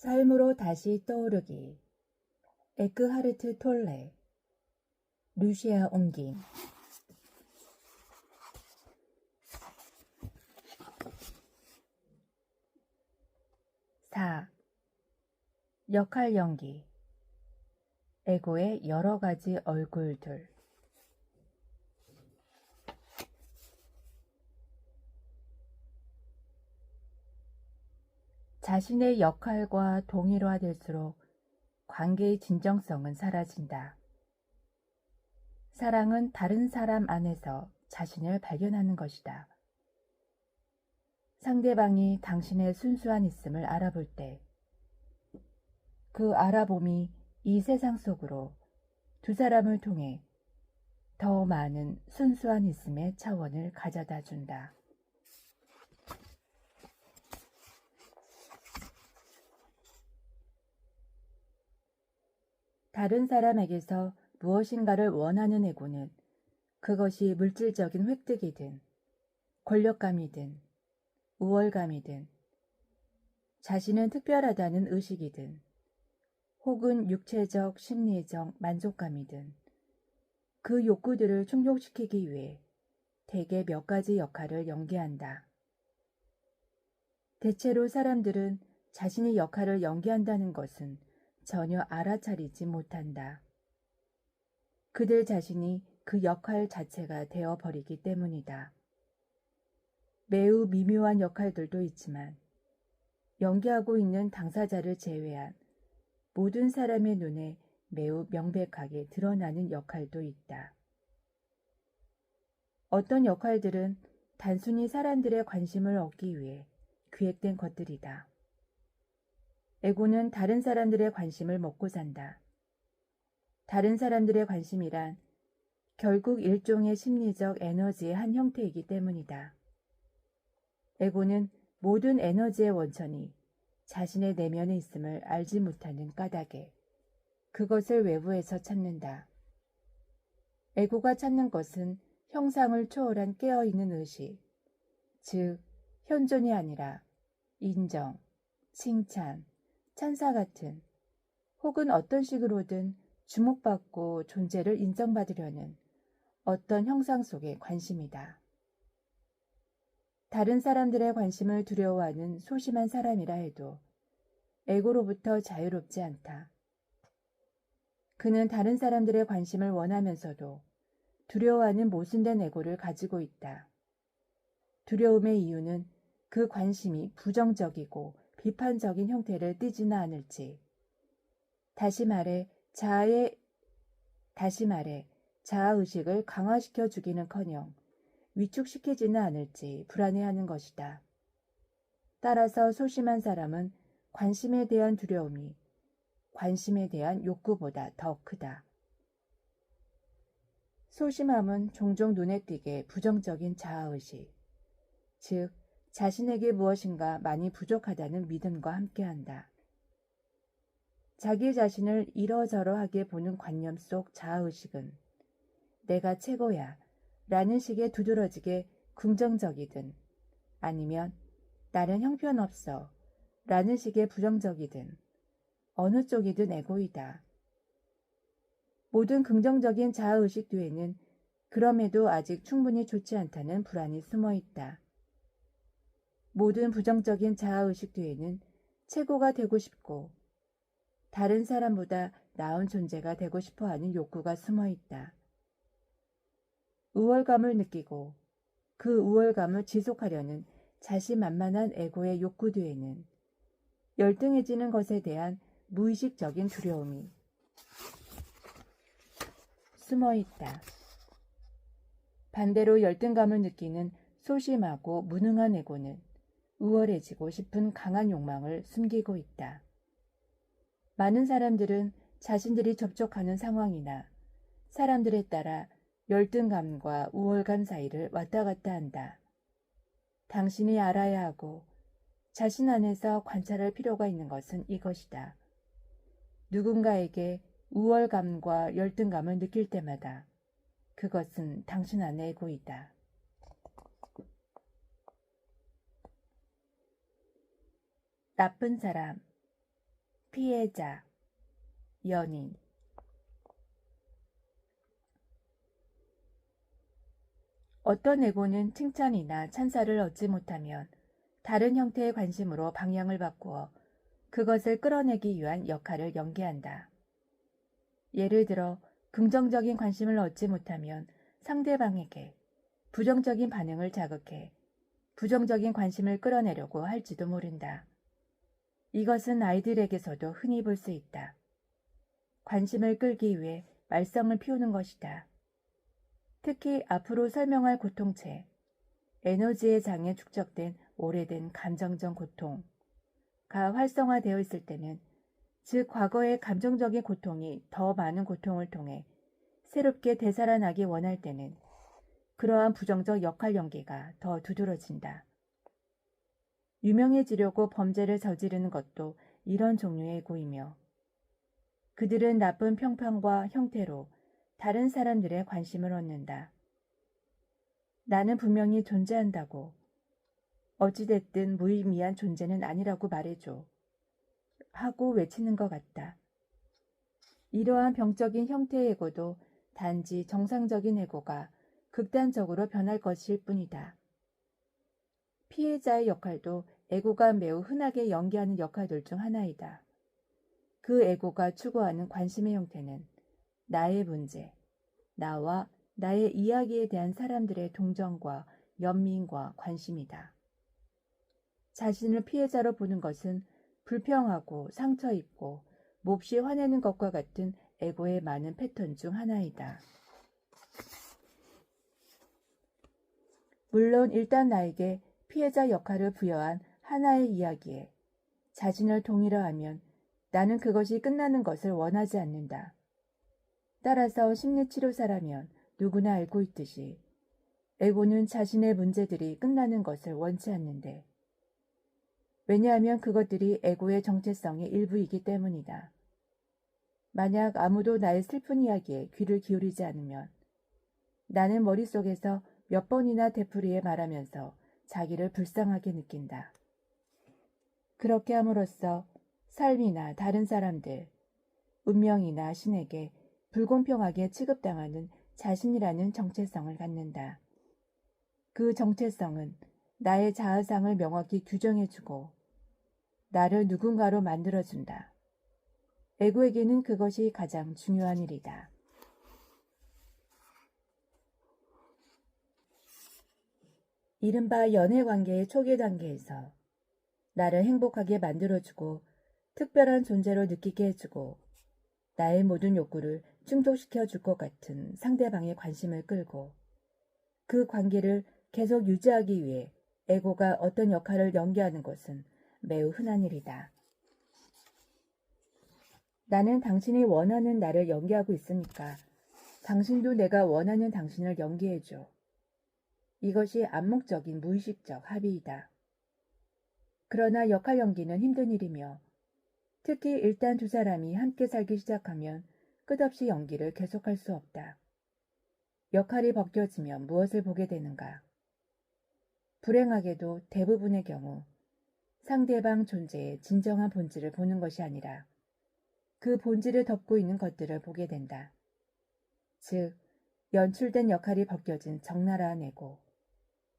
삶으로 다시 떠오르기. 에크하르트 톨레. 루시아 옮김. 4. 역할 연기. 에고의 여러 가지 얼굴들. 자신의 역할과 동일화될수록 관계의 진정성은 사라진다. 사랑은 다른 사람 안에서 자신을 발견하는 것이다. 상대방이 당신의 순수한 있음을 알아볼 때, 그 알아봄이 이 세상 속으로 두 사람을 통해 더 많은 순수한 있음의 차원을 가져다 준다. 다른 사람에게서 무엇인가를 원하는 에고는 그것이 물질적인 획득이든 권력감이든 우월감이든 자신은 특별하다는 의식이든 혹은 육체적, 심리적 만족감이든 그 욕구들을 충족시키기 위해 대개 몇 가지 역할을 연기한다. 대체로 사람들은 자신이 역할을 연기한다는 것은 전혀 알아차리지 못한다. 그들 자신이 그 역할 자체가 되어버리기 때문이다. 매우 미묘한 역할들도 있지만 연기하고 있는 당사자를 제외한 모든 사람의 눈에 매우 명백하게 드러나는 역할도 있다. 어떤 역할들은 단순히 사람들의 관심을 얻기 위해 기획된 것들이다. 에고는 다른 사람들의 관심을 먹고 산다. 다른 사람들의 관심이란 결국 일종의 심리적 에너지의 한 형태이기 때문이다. 에고는 모든 에너지의 원천이 자신의 내면에 있음을 알지 못하는 까닭에 그것을 외부에서 찾는다. 에고가 찾는 것은 형상을 초월한 깨어있는 의식, 즉 현존이 아니라 인정, 칭찬, 찬사 같은 혹은 어떤 식으로든 주목받고 존재를 인정받으려는 어떤 형상 속의 관심이다. 다른 사람들의 관심을 두려워하는 소심한 사람이라 해도 에고로부터 자유롭지 않다. 그는 다른 사람들의 관심을 원하면서도 두려워하는 모순된 에고를 가지고 있다. 두려움의 이유는 그 관심이 부정적이고 비판적인 형태를 띠지나 않을지, 다시 말해 자아의식을 강화시켜 주기는커녕 위축시키지는 않을지 불안해하는 것이다. 따라서 소심한 사람은 관심에 대한 두려움이 관심에 대한 욕구보다 더 크다. 소심함은 종종 눈에 띄게 부정적인 자아의식, 즉 자신에게 무엇인가 많이 부족하다는 믿음과 함께한다. 자기 자신을 이러저러하게 보는 관념 속 자아의식은 내가 최고야 라는 식의 두드러지게 긍정적이든 아니면 나는 형편없어 라는 식의 부정적이든 어느 쪽이든 에고이다. 모든 긍정적인 자아의식 뒤에는 그럼에도 아직 충분히 좋지 않다는 불안이 숨어있다. 모든 부정적인 자아의식 뒤에는 최고가 되고 싶고 다른 사람보다 나은 존재가 되고 싶어하는 욕구가 숨어있다. 우월감을 느끼고 그 우월감을 지속하려는 자신만만한 에고의 욕구 뒤에는 열등해지는 것에 대한 무의식적인 두려움이 숨어있다. 반대로 열등감을 느끼는 소심하고 무능한 에고는 우월해지고 싶은 강한 욕망을 숨기고 있다. 많은 사람들은 자신들이 접촉하는 상황이나 사람들에 따라 열등감과 우월감 사이를 왔다 갔다 한다. 당신이 알아야 하고 자신 안에서 관찰할 필요가 있는 것은 이것이다. 누군가에게 우월감과 열등감을 느낄 때마다 그것은 당신 안에 에고이다. 나쁜 사람. 피해자, 연인. 어떤 에고는 칭찬이나 찬사를 얻지 못하면 다른 형태의 관심으로 방향을 바꾸어 그것을 끌어내기 위한 역할을 연기한다. 예를 들어 긍정적인 관심을 얻지 못하면 상대방에게 부정적인 반응을 자극해 부정적인 관심을 끌어내려고 할지도 모른다. 이것은 아이들에게서도 흔히 볼 수 있다. 관심을 끌기 위해 말썽을 피우는 것이다. 특히 앞으로 설명할 고통체, 에너지의 장에 축적된 오래된 감정적 고통가 활성화되어 있을 때는, 즉 과거의 감정적인 고통이 더 많은 고통을 통해 새롭게 되살아나기 원할 때는 그러한 부정적 역할 연기가 더 두드러진다. 유명해지려고 범죄를 저지르는 것도 이런 종류의 에고이며, 그들은 나쁜 평판과 형태로 다른 사람들의 관심을 얻는다. 나는 분명히 존재한다고, 어찌됐든 무의미한 존재는 아니라고 말해줘 하고 외치는 것 같다. 이러한 병적인 형태의 에고도 단지 정상적인 에고가 극단적으로 변할 것일 뿐이다. 피해자의 역할도 에고가 매우 흔하게 연기하는 역할들 중 하나이다. 그 에고가 추구하는 관심의 형태는 나의 문제, 나와 나의 이야기에 대한 사람들의 동정과 연민과 관심이다. 자신을 피해자로 보는 것은 불평하고 상처 입고 몹시 화내는 것과 같은 에고의 많은 패턴 중 하나이다. 물론 일단 나에게 피해자 역할을 부여한 하나의 이야기에 자신을 동일화하면 나는 그것이 끝나는 것을 원하지 않는다. 따라서 심리치료사라면 누구나 알고 있듯이 에고는 자신의 문제들이 끝나는 것을 원치 않는데, 왜냐하면 그것들이 에고의 정체성의 일부이기 때문이다. 만약 아무도 나의 슬픈 이야기에 귀를 기울이지 않으면 나는 머릿속에서 몇 번이나 되풀이해 말하면서 자기를 불쌍하게 느낀다. 그렇게 함으로써 삶이나 다른 사람들, 운명이나 신에게 불공평하게 취급당하는 자신이라는 정체성을 갖는다. 그 정체성은 나의 자아상을 명확히 규정해주고 나를 누군가로 만들어준다. 에고에게는 그것이 가장 중요한 일이다. 이른바 연애관계의 초기 단계에서 나를 행복하게 만들어주고 특별한 존재로 느끼게 해주고 나의 모든 욕구를 충족시켜 줄 것 같은 상대방의 관심을 끌고 그 관계를 계속 유지하기 위해 에고가 어떤 역할을 연기하는 것은 매우 흔한 일이다. 나는 당신이 원하는 나를 연기하고 있으니까 당신도 내가 원하는 당신을 연기해줘. 이것이 암묵적인 무의식적 합의이다. 그러나 역할 연기는 힘든 일이며, 특히 일단 두 사람이 함께 살기 시작하면 끝없이 연기를 계속할 수 없다. 역할이 벗겨지면 무엇을 보게 되는가? 불행하게도 대부분의 경우 상대방 존재의 진정한 본질을 보는 것이 아니라 그 본질을 덮고 있는 것들을 보게 된다. 즉, 연출된 역할이 벗겨진 적나라한 에고,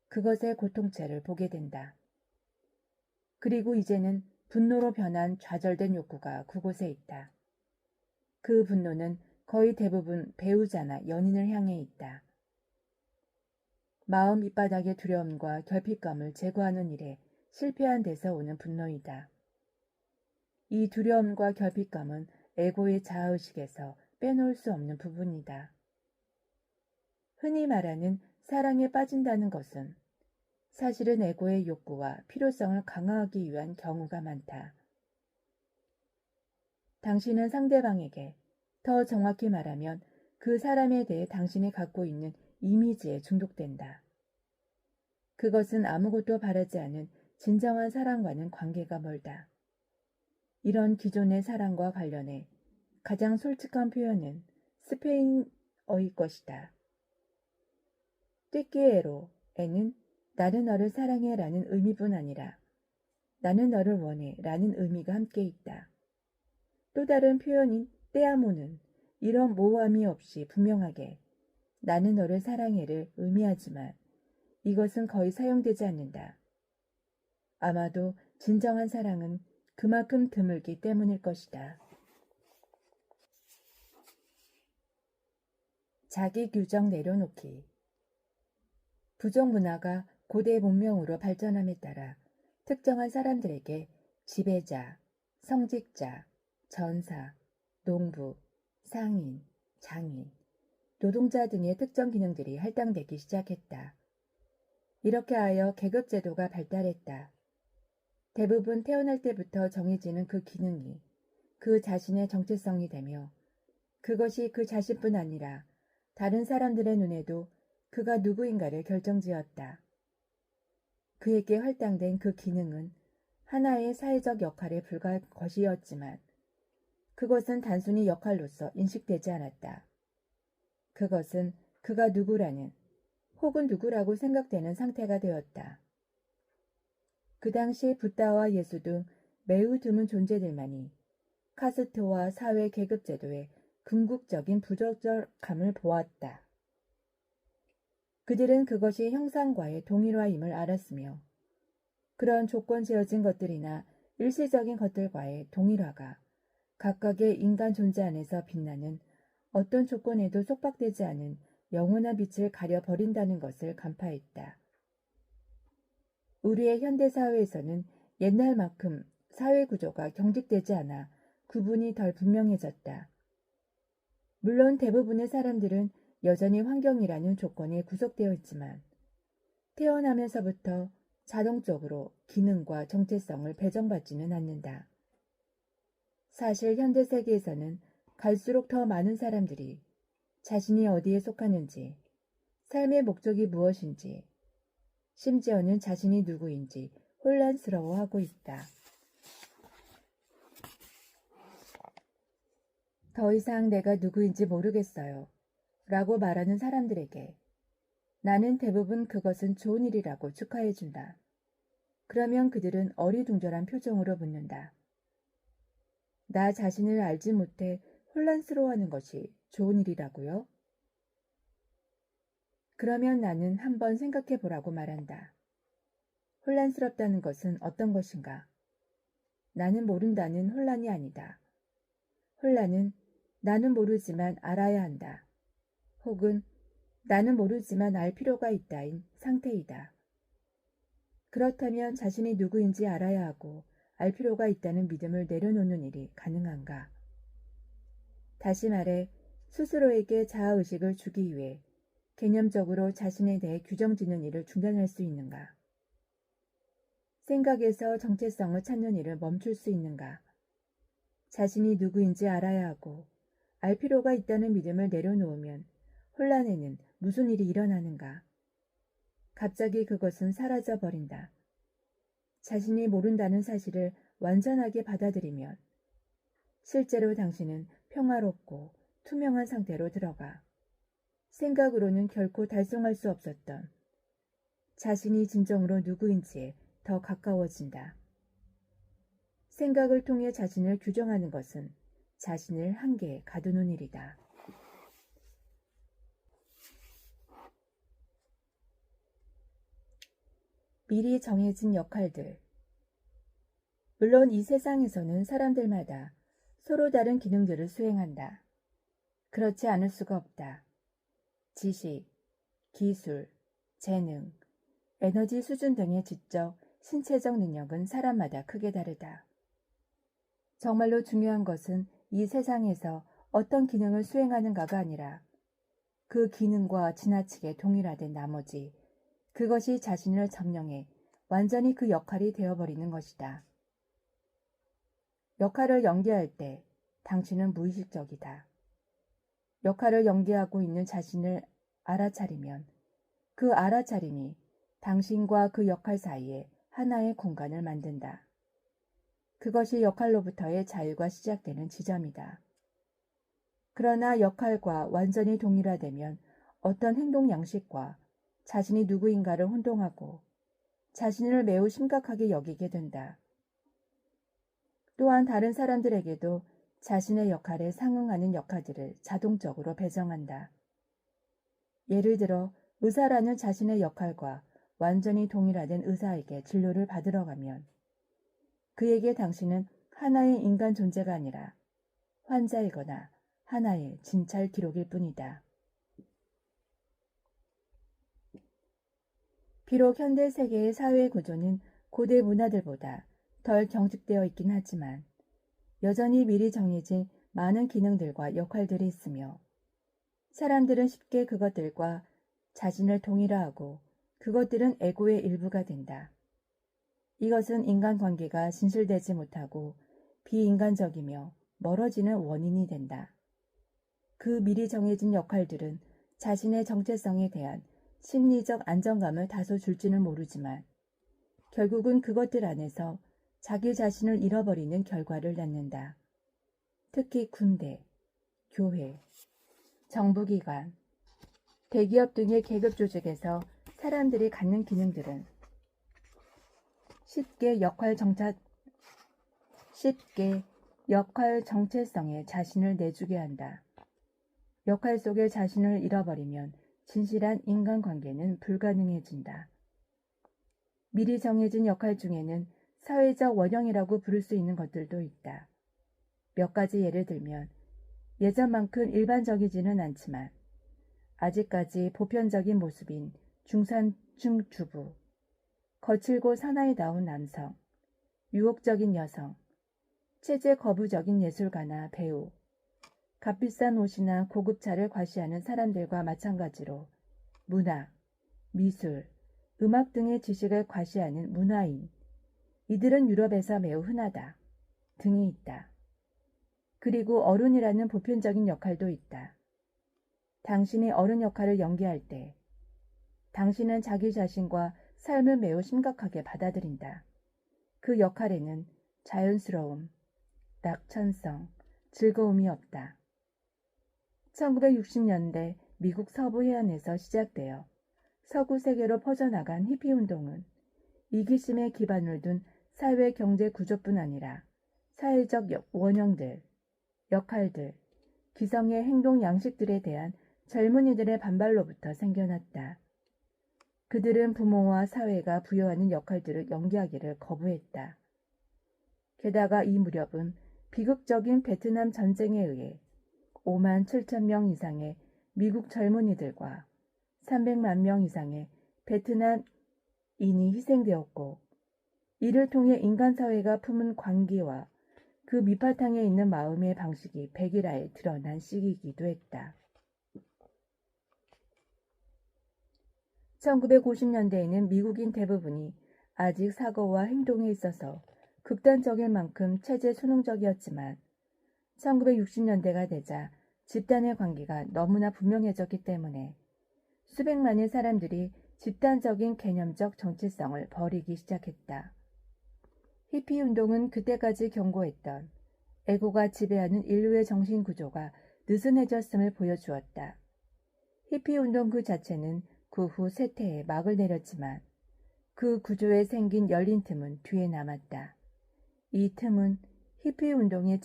그것의 고통체를 보게 된다. 그리고 이제는 분노로 변한 좌절된 욕구가 그곳에 있다. 그 분노는 거의 대부분 배우자나 연인을 향해 있다. 마음 밑바닥의 두려움과 결핍감을 제거하는 일에 실패한 데서 오는 분노이다. 이 두려움과 결핍감은 에고의 자아의식에서 빼놓을 수 없는 부분이다. 흔히 말하는 사랑에 빠진다는 것은 사실은 에고의 욕구와 필요성을 강화하기 위한 경우가 많다. 당신은 상대방에게, 더 정확히 말하면 그 사람에 대해 당신이 갖고 있는 이미지에 중독된다. 그것은 아무것도 바라지 않은 진정한 사랑과는 관계가 멀다. 이런 기존의 사랑과 관련해 가장 솔직한 표현은 스페인어의 것이다. 띠끼에로에는 나는 너를 사랑해 라는 의미뿐 아니라 나는 너를 원해 라는 의미가 함께 있다. 또 다른 표현인 떼아모는 이런 모호함이 없이 분명하게 나는 너를 사랑해를 의미하지만 이것은 거의 사용되지 않는다. 아마도 진정한 사랑은 그만큼 드물기 때문일 것이다. 자기 규정 내려놓기. 부족 문화가 고대 문명으로 발전함에 따라 특정한 사람들에게 지배자, 성직자, 전사, 농부, 상인, 장인, 노동자 등의 특정 기능들이 할당되기 시작했다. 이렇게 하여 계급제도가 발달했다. 대부분 태어날 때부터 정해지는 그 기능이 그 자신의 정체성이 되며 그것이 그 자신뿐 아니라 다른 사람들의 눈에도 그가 누구인가를 결정지었다. 그에게 할당된 그 기능은 하나의 사회적 역할에 불과할 것이었지만 그것은 단순히 역할로서 인식되지 않았다. 그것은 그가 누구라는 혹은 누구라고 생각되는 상태가 되었다. 그 당시 붓다와 예수 등 매우 드문 존재들만이 카스트와 사회 계급제도의 궁극적인 부적절함을 보았다. 그들은 그것이 형상과의 동일화임을 알았으며 그런 조건 지어진 것들이나 일시적인 것들과의 동일화가 각각의 인간 존재 안에서 빛나는 어떤 조건에도 속박되지 않은 영원한 빛을 가려버린다는 것을 간파했다. 우리의 현대사회에서는 옛날만큼 사회구조가 경직되지 않아 구분이 덜 분명해졌다. 물론 대부분의 사람들은 여전히 환경이라는 조건에 구속되어 있지만 태어나면서부터 자동적으로 기능과 정체성을 배정받지는 않는다. 사실 현대세계에서는 갈수록 더 많은 사람들이 자신이 어디에 속하는지, 삶의 목적이 무엇인지, 심지어는 자신이 누구인지 혼란스러워하고 있다. 더 이상 내가 누구인지 모르겠어요. 라고 말하는 사람들에게 나는 대부분 그것은 좋은 일이라고 축하해준다. 그러면 그들은 어리둥절한 표정으로 묻는다. 나 자신을 알지 못해 혼란스러워하는 것이 좋은 일이라고요? 그러면 나는 한번 생각해 보라고 말한다. 혼란스럽다는 것은 어떤 것인가? 나는 모른다는 혼란이 아니다. 혼란은 나는 모르지만 알아야 한다. 혹은 나는 모르지만 알 필요가 있다인 상태이다. 그렇다면 자신이 누구인지 알아야 하고 알 필요가 있다는 믿음을 내려놓는 일이 가능한가? 다시 말해 스스로에게 자아의식을 주기 위해 개념적으로 자신에 대해 규정짓는 일을 중단할 수 있는가? 생각에서 정체성을 찾는 일을 멈출 수 있는가? 자신이 누구인지 알아야 하고 알 필요가 있다는 믿음을 내려놓으면 혼란에는 무슨 일이 일어나는가? 갑자기 그것은 사라져버린다. 자신이 모른다는 사실을 완전하게 받아들이면 실제로 당신은 평화롭고 투명한 상태로 들어가 생각으로는 결코 달성할 수 없었던 자신이 진정으로 누구인지에 더 가까워진다. 생각을 통해 자신을 규정하는 것은 자신을 한계에 가두는 일이다. 미리 정해진 역할들. 물론 이 세상에서는 사람들마다 서로 다른 기능들을 수행한다. 그렇지 않을 수가 없다. 지식, 기술, 재능, 에너지 수준 등의 지적, 신체적 능력은 사람마다 크게 다르다. 정말로 중요한 것은 이 세상에서 어떤 기능을 수행하는가가 아니라 그 기능과 지나치게 동일화된 나머지 그것이 자신을 점령해 완전히 그 역할이 되어버리는 것이다. 역할을 연기할 때 당신은 무의식적이다. 역할을 연기하고 있는 자신을 알아차리면 그 알아차림이 당신과 그 역할 사이에 하나의 공간을 만든다. 그것이 역할로부터의 자유가 시작되는 지점이다. 그러나 역할과 완전히 동일화되면 어떤 행동 양식과 자신이 누구인가를 혼동하고 자신을 매우 심각하게 여기게 된다. 또한 다른 사람들에게도 자신의 역할에 상응하는 역할들을 자동적으로 배정한다. 예를 들어 의사라는 자신의 역할과 완전히 동일화된 의사에게 진료를 받으러 가면 그에게 당신은 하나의 인간 존재가 아니라 환자이거나 하나의 진찰 기록일 뿐이다. 비록 현대 세계의 사회 구조는 고대 문화들보다 덜 경직되어 있긴 하지만 여전히 미리 정해진 많은 기능들과 역할들이 있으며 사람들은 쉽게 그것들과 자신을 동일화하고 그것들은 에고의 일부가 된다. 이것은 인간관계가 진실되지 못하고 비인간적이며 멀어지는 원인이 된다. 그 미리 정해진 역할들은 자신의 정체성에 대한 심리적 안정감을 다소 줄지는 모르지만 결국은 그것들 안에서 자기 자신을 잃어버리는 결과를 낳는다. 특히 군대, 교회, 정부기관, 대기업 등의 계급 조직에서 사람들이 갖는 기능들은 쉽게 역할 정체성에 자신을 내주게 한다. 역할 속에 자신을 잃어버리면 진실한 인간관계는 불가능해진다. 미리 정해진 역할 중에는 사회적 원형이라고 부를 수 있는 것들도 있다. 몇 가지 예를 들면 예전만큼 일반적이지는 않지만 아직까지 보편적인 모습인 중산층 주부, 거칠고 사나이다운 남성, 유혹적인 여성, 체제 거부적인 예술가나 배우, 값비싼 옷이나 고급차를 과시하는 사람들과 마찬가지로 문학, 미술, 음악 등의 지식을 과시하는 문화인, 이들은 유럽에서 매우 흔하다 등이 있다. 그리고 어른이라는 보편적인 역할도 있다. 당신이 어른 역할을 연기할 때 당신은 자기 자신과 삶을 매우 심각하게 받아들인다. 그 역할에는 자연스러움, 낙천성, 즐거움이 없다. 1960년대 미국 서부 해안에서 시작되어 서구 세계로 퍼져나간 히피 운동은 이기심에 기반을 둔 사회 경제 구조뿐 아니라 사회적 원형들, 역할들, 기성의 행동 양식들에 대한 젊은이들의 반발로부터 생겨났다. 그들은 부모와 사회가 부여하는 역할들을 연기하기를 거부했다. 게다가 이 무렵은 비극적인 베트남 전쟁에 의해 5만 7천 명 이상의 미국 젊은이들과 300만 명 이상의 베트남인이 희생되었고 이를 통해 인간사회가 품은 광기와 그 밑바탕에 있는 마음의 방식이 백일화에 드러난 시기이기도 했다. 1950년대에는 미국인 대부분이 아직 사고와 행동에 있어서 극단적일 만큼 체제 순응적이었지만 1960년대가 되자 집단의 관계가 너무나 분명해졌기 때문에 수백만의 사람들이 집단적인 개념적 정체성을 버리기 시작했다. 히피 운동은 그때까지 경고했던 에고가 지배하는 인류의 정신 구조가 느슨해졌음을 보여주었다. 히피 운동 그 자체는 그 후 쇠퇴에 막을 내렸지만 그 구조에 생긴 열린 틈은 뒤에 남았다. 이 틈은 히피 운동에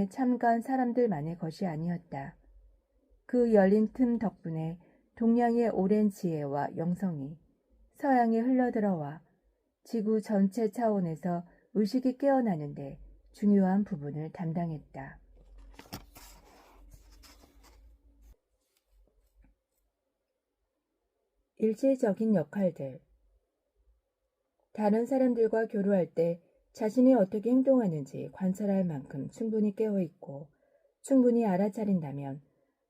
참가한 사람들만의 것이 아니었다. 그 열린 틈 덕분에 동양의 오랜 지혜와 영성이 서양에 흘러들어와 지구 전체 차원에서 의식이 깨어나는데 중요한 부분을 담당했다. 일체적인 역할들. 다른 사람들과 교류할 때 자신이 어떻게 행동하는지 관찰할 만큼 충분히 깨어있고 충분히 알아차린다면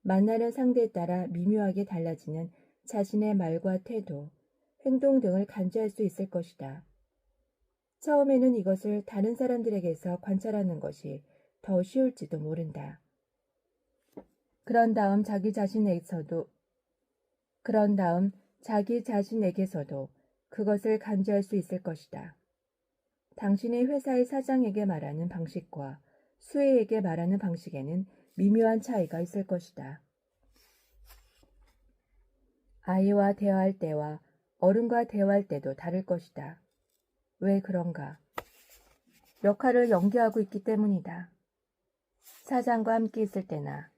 만나는 상대에 따라 미묘하게 달라지는 자신의 말과 태도, 행동 등을 감지할 수 있을 것이다. 처음에는 이것을 다른 사람들에게서 관찰하는 것이 더 쉬울지도 모른다. 그런 다음 자기 자신에게서도 그것을 감지할 수 있을 것이다. 당신이 회사의 사장에게 말하는 방식과 수혜에게 말하는 방식에는 미묘한 차이가 있을 것이다. 아이와 대화할 때와 어른과 대화할 때도 다를 것이다. 왜 그런가? 역할을 연기하고 있기 때문이다. 사장과 함께 있을 때나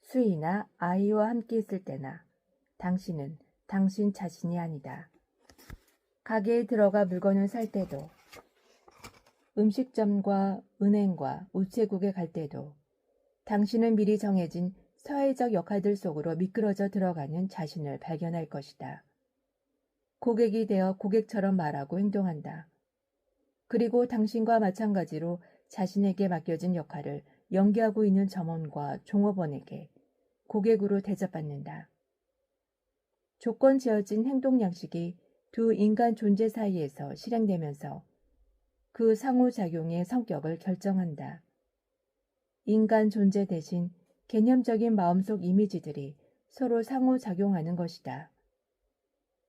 수희나 아이와 함께 있을 때나 당신은 당신 자신이 아니다. 가게에 들어가 물건을 살 때도, 음식점과 은행과 우체국에 갈 때도 당신은 미리 정해진 사회적 역할들 속으로 미끄러져 들어가는 자신을 발견할 것이다. 고객이 되어 고객처럼 말하고 행동한다. 그리고 당신과 마찬가지로 자신에게 맡겨진 역할을 연기하고 있는 점원과 종업원에게 고객으로 대접받는다. 조건 지어진 행동 양식이 두 인간 존재 사이에서 실행되면서 그 상호작용의 성격을 결정한다. 인간 존재 대신 개념적인 마음속 이미지들이 서로 상호작용하는 것이다.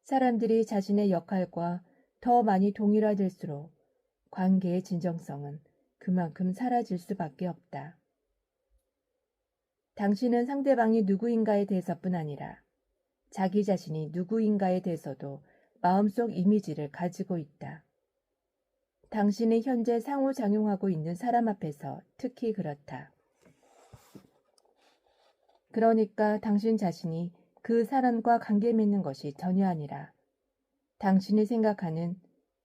사람들이 자신의 역할과 더 많이 동일화될수록 관계의 진정성은 그만큼 사라질 수밖에 없다. 당신은 상대방이 누구인가에 대해서뿐 아니라 자기 자신이 누구인가에 대해서도 마음속 이미지를 가지고 있다. 당신이 현재 상호작용하고 있는 사람 앞에서 특히 그렇다. 그러니까 당신 자신이 그 사람과 관계 맺는 것이 전혀 아니라 당신이 생각하는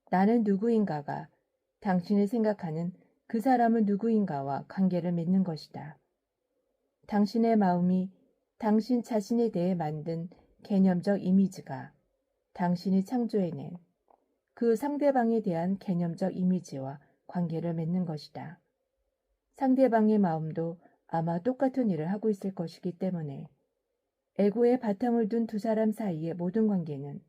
나는 누구인가가 당신이 생각하는 그 사람은 누구인가와 관계를 맺는 것이다. 당신의 마음이 당신 자신에 대해 만든 개념적 이미지가 당신이 창조해낸 그 상대방에 대한 개념적 이미지와 관계를 맺는 것이다. 상대방의 마음도 아마 똑같은 일을 하고 있을 것이기 때문에 에고의 바탕을 둔 두 사람 사이의 모든 관계는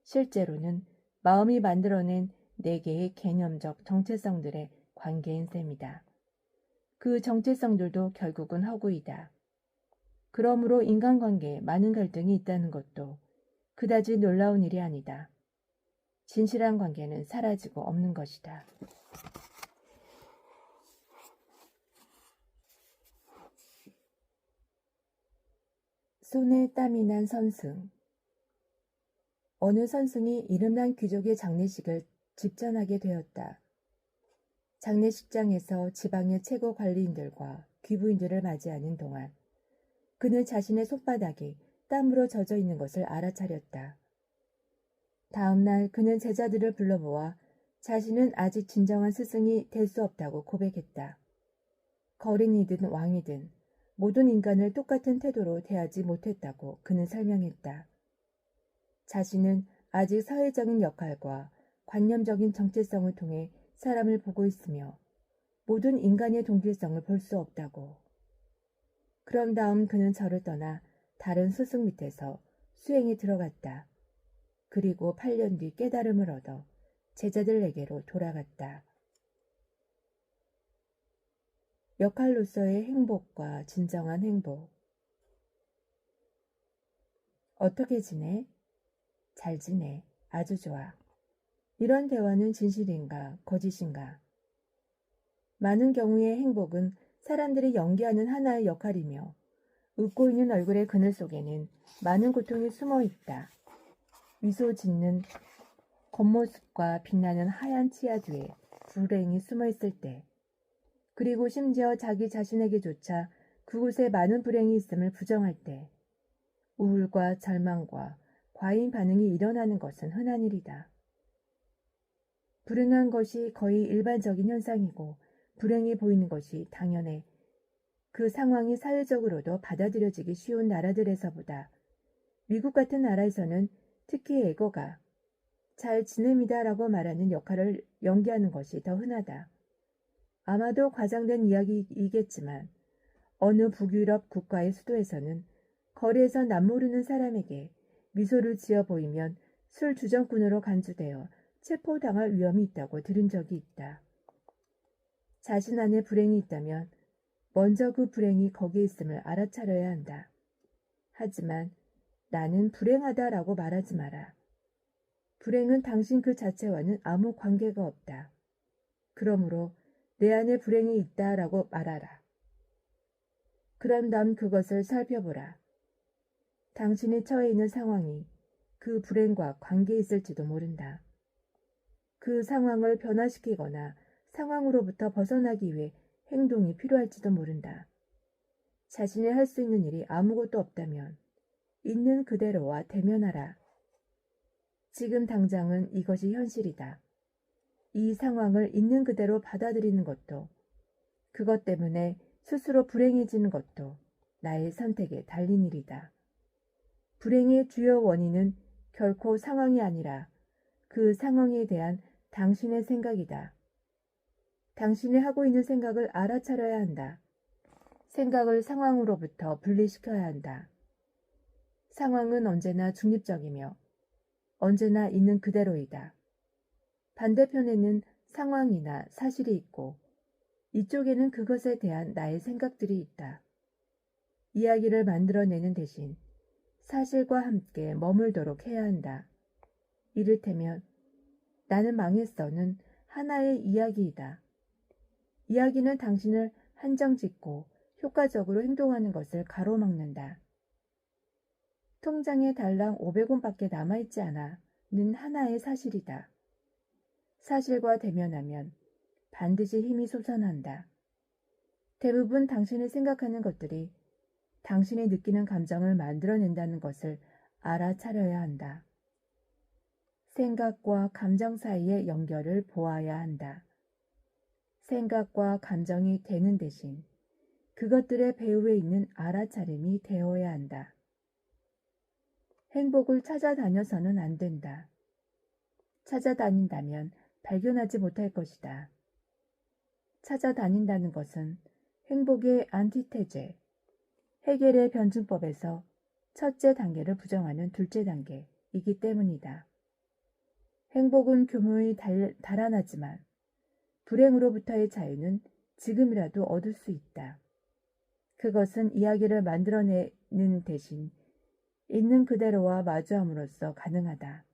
실제로는 마음이 만들어낸 네 개의 개념적 정체성들의 관계인 셈이다. 그 정체성들도 결국은 허구이다. 그러므로 인간관계에 많은 갈등이 있다는 것도 그다지 놀라운 일이 아니다. 진실한 관계는 사라지고 없는 것이다. 손에 땀이 난 선승. 어느 선승이 이름난 귀족의 장례식을 집전하게 되었다. 장례식장에서 지방의 최고 관리인들과 귀부인들을 맞이하는 동안 그는 자신의 손바닥이 땀으로 젖어 있는 것을 알아차렸다. 다음 날 그는 제자들을 불러모아 자신은 아직 진정한 스승이 될 수 없다고 고백했다. 거린이든 왕이든 모든 인간을 똑같은 태도로 대하지 못했다고 그는 설명했다. 자신은 아직 사회적인 역할과 관념적인 정체성을 통해 사람을 보고 있으며 모든 인간의 동질성을 볼 수 없다고. 그런 다음 그는 절을 떠나 다른 스승 밑에서 수행에 들어갔다. 그리고 8년 뒤 깨달음을 얻어 제자들에게로 돌아갔다. 역할로서의 행복과 진정한 행복. 어떻게 지내? 잘 지내. 아주 좋아. 이런 대화는 진실인가 거짓인가? 많은 경우의 행복은 사람들이 연기하는 하나의 역할이며 웃고 있는 얼굴의 그늘 속에는 많은 고통이 숨어 있다. 미소 짓는 겉모습과 빛나는 하얀 치아 뒤에 불행이 숨어 있을 때, 그리고 심지어 자기 자신에게조차 그곳에 많은 불행이 있음을 부정할 때, 우울과 절망과 과잉 반응이 일어나는 것은 흔한 일이다. 불행한 것이 거의 일반적인 현상이고 불행해 보이는 것이 당연해 그 상황이 사회적으로도 받아들여지기 쉬운 나라들에서보다 미국 같은 나라에서는 특히 에고가 잘 지냅니다라고 말하는 역할을 연기하는 것이 더 흔하다. 아마도 과장된 이야기이겠지만 어느 북유럽 국가의 수도에서는 거리에서 남모르는 사람에게 미소를 지어 보이면 술 주정꾼으로 간주되어 체포당할 위험이 있다고 들은 적이 있다. 자신 안에 불행이 있다면 먼저 그 불행이 거기에 있음을 알아차려야 한다. 하지만 나는 불행하다라고 말하지 마라. 불행은 당신 그 자체와는 아무 관계가 없다. 그러므로 내 안에 불행이 있다라고 말하라. 그런 다음 그것을 살펴보라. 당신이 처해 있는 상황이 그 불행과 관계에 있을지도 모른다. 그 상황을 변화시키거나 상황으로부터 벗어나기 위해 행동이 필요할지도 모른다. 자신이 할 수 있는 일이 아무것도 없다면 있는 그대로와 대면하라. 지금 당장은 이것이 현실이다. 이 상황을 있는 그대로 받아들이는 것도, 그것 때문에 스스로 불행해지는 것도 나의 선택에 달린 일이다. 불행의 주요 원인은 결코 상황이 아니라 그 상황에 대한 당신의 생각이다. 당신이 하고 있는 생각을 알아차려야 한다. 생각을 상황으로부터 분리시켜야 한다. 상황은 언제나 중립적이며 언제나 있는 그대로이다. 반대편에는 상황이나 사실이 있고 이쪽에는 그것에 대한 나의 생각들이 있다. 이야기를 만들어내는 대신 사실과 함께 머물도록 해야 한다. 이를테면 나는 망했어는 하나의 이야기이다. 이야기는 당신을 한정짓고 효과적으로 행동하는 것을 가로막는다. 통장에 달랑 500원밖에 남아있지 않아는 하나의 사실이다. 사실과 대면하면 반드시 힘이 솟아난다. 대부분 당신이 생각하는 것들이 당신이 느끼는 감정을 만들어낸다는 것을 알아차려야 한다. 생각과 감정 사이의 연결을 보아야 한다. 생각과 감정이 되는 대신 그것들의 배후에 있는 알아차림이 되어야 한다. 행복을 찾아다녀서는 안 된다. 찾아다닌다면 발견하지 못할 것이다. 찾아다닌다는 것은 행복의 안티테제, 해겔의 변증법에서 첫째 단계를 부정하는 둘째 단계이기 때문이다. 행복은 교묘히 달아나지만 불행으로부터의 자유는 지금이라도 얻을 수 있다. 그것은 이야기를 만들어내는 대신 있는 그대로와 마주함으로써 가능하다.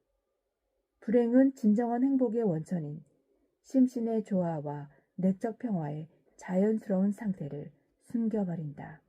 불행은 진정한 행복의 원천인 심신의 조화와 내적 평화의 자연스러운 상태를 숨겨버린다.